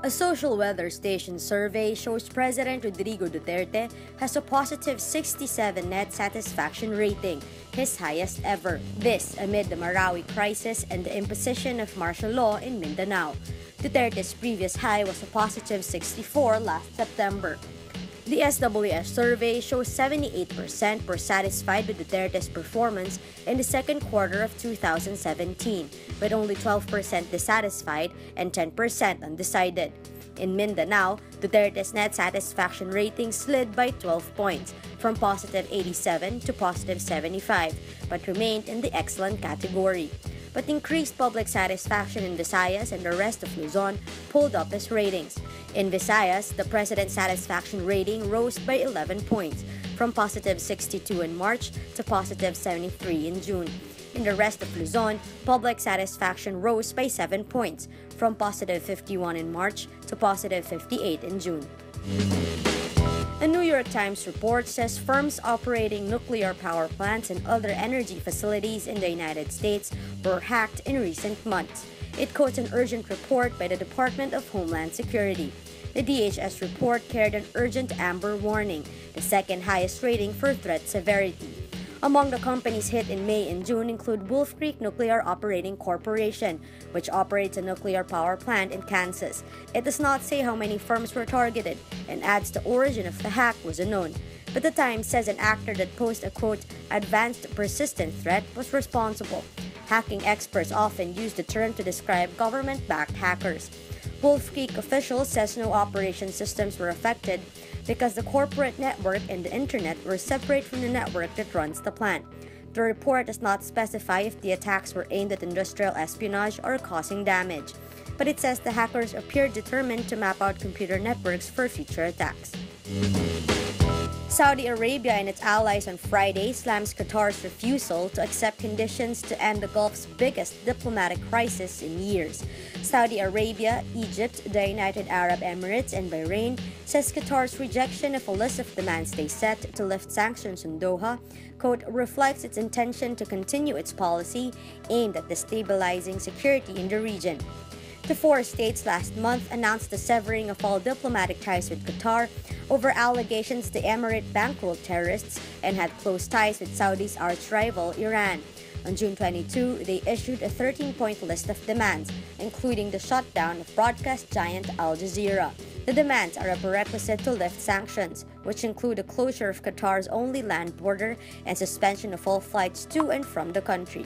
A social weather station survey shows President Rodrigo Duterte has a positive 67 net satisfaction rating, his highest ever. This amid the Marawi crisis and the imposition of martial law in Mindanao. Duterte's previous high was a positive 64 last September. The SWS survey shows 78% were satisfied with Duterte's performance in the second quarter of 2017, with only 12% dissatisfied and 10% undecided. In Mindanao, Duterte's net satisfaction rating slid by 12 points, from positive 87 to positive 75, but remained in the excellent category. But increased public satisfaction in Visayas and the rest of Luzon pulled up his ratings. In Visayas, the president's satisfaction rating rose by 11 points, from positive 62 in March to positive 73 in June. In the rest of Luzon, public satisfaction rose by 7 points, from positive 51 in March to positive 58 in June. A New York Times report says firms operating nuclear power plants and other energy facilities in the United States were hacked in recent months. It quotes an urgent report by the Department of Homeland Security. The DHS report carried an urgent amber warning, the second highest rating for threat severity. Among the companies hit in May and June include Wolf Creek Nuclear Operating Corporation, which operates a nuclear power plant in Kansas. It does not say how many firms were targeted and adds the origin of the hack was unknown. But the Times says an actor that posed a quote, advanced persistent threat was responsible. Hacking experts often use the term to describe government-backed hackers. Wolf Creek officials says no operation systems were affected because the corporate network and the internet were separate from the network that runs the plant. The report does not specify if the attacks were aimed at industrial espionage or causing damage, but it says the hackers appeared determined to map out computer networks for future attacks. Saudi Arabia and its allies on Friday slams Qatar's refusal to accept conditions to end the Gulf's biggest diplomatic crisis in years. Saudi Arabia, Egypt, the United Arab Emirates, and Bahrain says Qatar's rejection of a list of demands they set to lift sanctions on Doha, quote, reflects its intention to continue its policy aimed at destabilizing security in the region. The four states last month announced the severing of all diplomatic ties with Qatar over allegations the emirate bankrolled terrorists and had close ties with Saudi's arch-rival Iran. On June 22, they issued a 13-point list of demands, including the shutdown of broadcast giant Al Jazeera. The demands are a prerequisite to lift sanctions, which include the closure of Qatar's only land border and suspension of all flights to and from the country.